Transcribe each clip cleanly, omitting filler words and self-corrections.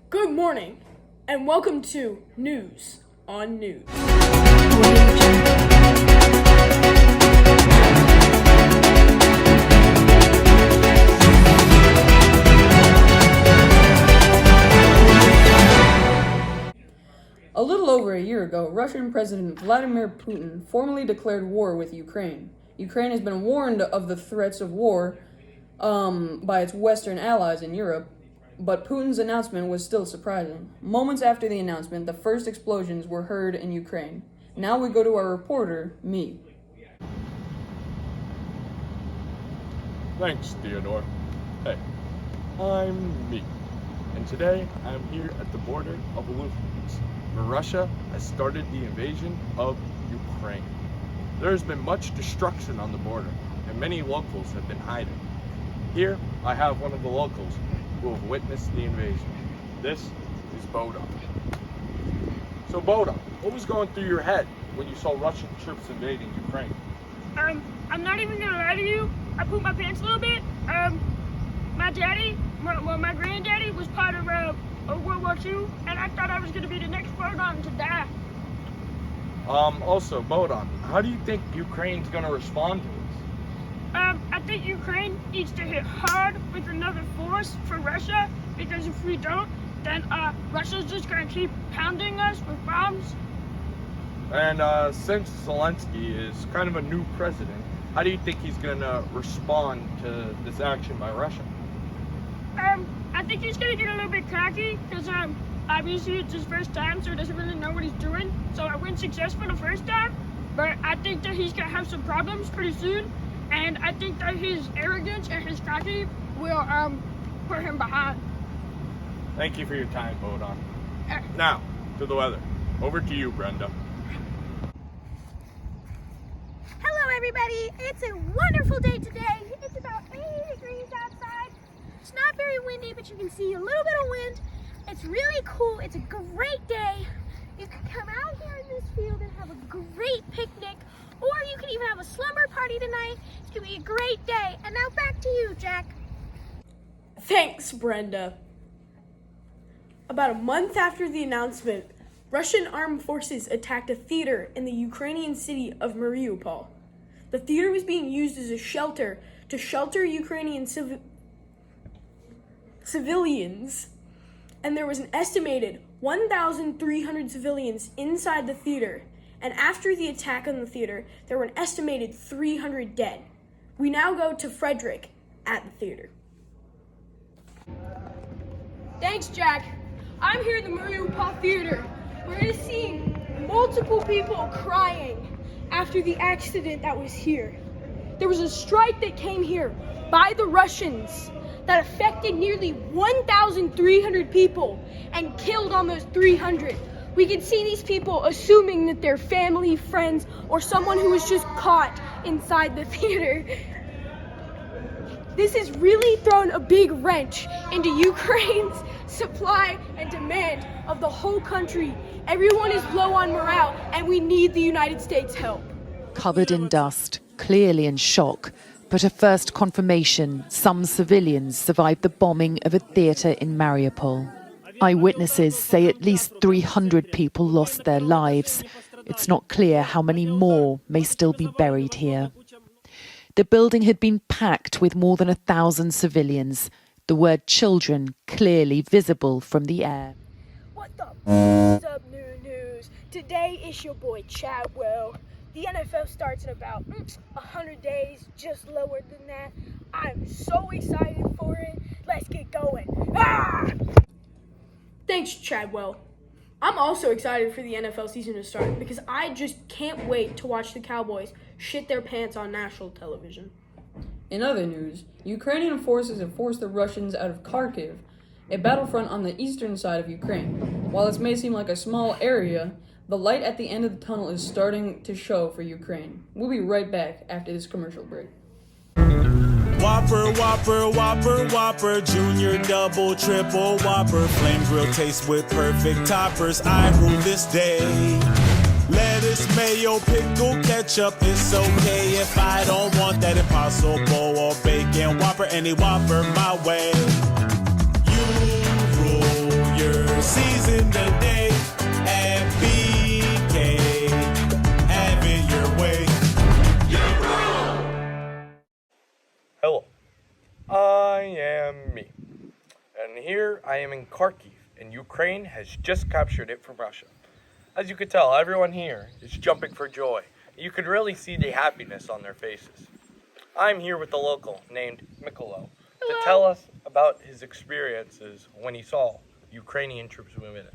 Good morning, and welcome to News on News. A little over a year ago, Russian President Vladimir Putin formally declared war with Ukraine. Ukraine has been warned of the threats of war by its Western allies in Europe, but Putin's announcement was still surprising. Moments after the announcement, the first explosions were heard in Ukraine. Now we go to our reporter, Me. Thanks, Theodore. Hey, I'm Me, and today I'm here at the border of Aleutians, where Russia has started the invasion of Ukraine. There has been much destruction on the border, and many locals have been hiding. Here, I have one of the locals who have witnessed the invasion. This is Boda. So Boda, what was going through your head when you saw Russian troops invading Ukraine? I'm not even gonna lie to you. I pooped my pants a little bit. My granddaddy was part of World War II, and I thought I was gonna be the next Bodan to die. Also, Bodan, how do you think Ukraine's gonna respond to this? I think Ukraine needs to hit hard with another force for Russia, because if we don't, then Russia's just gonna keep pounding us with bombs. And since Zelensky is kind of a new president, how do you think he's gonna respond to this action by Russia? I think he's gonna get a little bit cocky, because obviously it's his first time, so he doesn't really know what he's doing. So it wasn't successful the first time, but I think that he's gonna have some problems pretty soon. And I think that his arrogance and his cocky will put him behind. Thank you for your time, Bodan. Now, to the weather. Over to you, Brenda. Hello everybody, it's a wonderful day today. It's about 80 degrees outside. It's not very windy, but you can see a little bit of wind. It's really cool, it's a great day. You can come out here in this field and have a great picnic, or you can even have a slumber party tonight. It's gonna be a great day. And now back to you, Jack. Thanks, Brenda. About a month after the announcement, Russian armed forces attacked a theater in the Ukrainian city of Mariupol. The theater was being used as a shelter to shelter Ukrainian civilians, and there was an estimated 1,300 civilians inside the theater. And after the attack on the theater, there were an estimated 300 dead. We now go to Frederick at the theater. Thanks, Jack. I'm here at the Mariupol Theater. We're going to see multiple people crying after the accident that was here. There was a strike that came here by the Russians that affected nearly 1,300 people and killed almost 300. We can see these people assuming that they're family, friends, or someone who was just caught inside the theater. This has really thrown a big wrench into Ukraine's supply and demand of the whole country. Everyone is low on morale, and we need the United States' help. Covered in dust, clearly in shock, but a first confirmation some civilians survived the bombing of a theatre in Mariupol. Eyewitnesses say at least 300 people lost their lives. It's not clear how many more may still be buried here. The building had been packed with more than 1,000 civilians, the word children clearly visible from the air. What the f*** up, news? Today it's your boy Chadwell. The NFL starts in about 100 days, just lower than that. I'm so excited for it. Let's get going. Ah! Thanks, Chadwell. I'm also excited for the NFL season to start because I just can't wait to watch the Cowboys shit their pants on national television. In other news, Ukrainian forces have forced the Russians out of Kharkiv, a battlefront on the eastern side of Ukraine. While this may seem like a small area, the light at the end of the tunnel is starting to show for Ukraine. We'll be right back after this commercial break. Whopper, Whopper, Whopper, Whopper, Junior, Double, Triple, Whopper, Flame Grill taste with perfect toppers. I rule this day. Lettuce, mayo, pickle, ketchup, it's okay if I don't want that Impossible or bacon Whopper, any Whopper my way. You rule your And here I am in Kharkiv, and Ukraine has just captured it from Russia. As you could tell, everyone here is jumping for joy. You could really see the happiness on their faces. I'm here with the local named Mikolo to tell us about his experiences when he saw Ukrainian troops move in.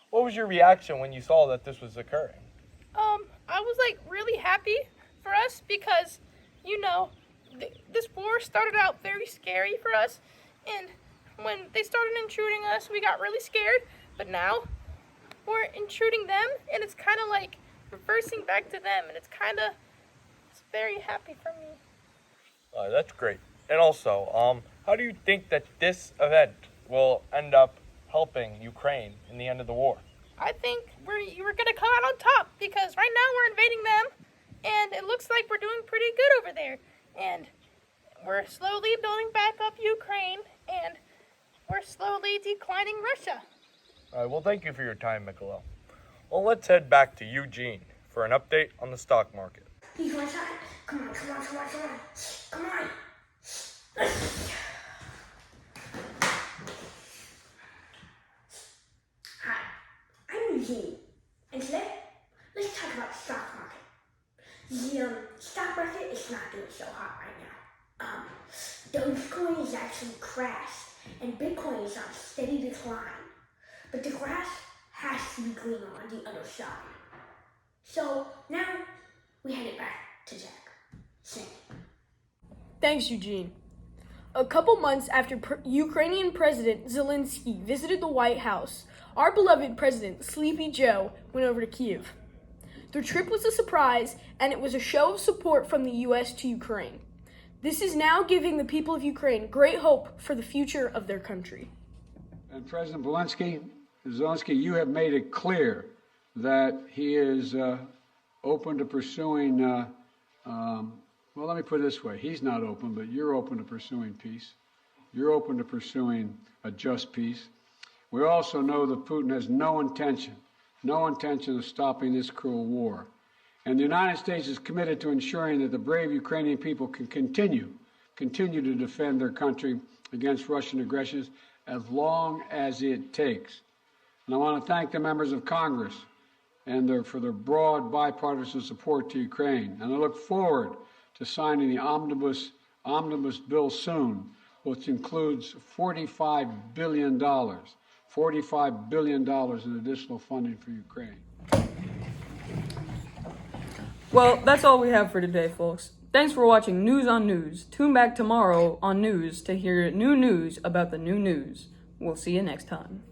What was your reaction when you saw that this was occurring? I was like really happy for us because, you know, this war started out very scary for us, and when they started intruding us, we got really scared, but now we're intruding them, and it's kind of like reversing back to them, and it's very happy for me. That's great. And also, how do you think that this event will end up helping Ukraine in the end of the war? I think we're gonna come out on top because right now we're invading them, and it looks like we're doing pretty good over there, and we're slowly building back up Ukraine, and we're slowly declining Russia. All right, well, thank you for your time, Mikolo. Well, let's head back to Eugene for an update on the stock market. You want that? Come on, come on, come on, come on. Come on. Hi, I'm Eugene, and today, let's talk about the stock market. The stock market is not doing so hot right now. Dogecoin has actually crashed, and Bitcoin is on steady decline. But the grass has to be greener on the other side. So now, we head it back to Jack. Sing. Thanks, Eugene. A couple months after Ukrainian President Zelensky visited the White House, our beloved President Sleepy Joe went over to Kiev. Their trip was a surprise, and it was a show of support from the U.S. to Ukraine. This is now giving the people of Ukraine great hope for the future of their country. And President Zelensky, you have made it clear that he is open to pursuing, well, let me put it this way. He's not open, but you're open to pursuing peace. You're open to pursuing a just peace. We also know that Putin has no intention of stopping this cruel war. And the United States is committed to ensuring that the brave Ukrainian people can continue to defend their country against Russian aggression as long as it takes. And I want to thank the members of Congress for their broad bipartisan support to Ukraine. And I look forward to signing the omnibus bill soon, which includes $45 billion in additional funding for Ukraine. Well, that's all we have for today, folks. Thanks for watching News on News. Tune back tomorrow on News to hear new news about the new news. We'll see you next time.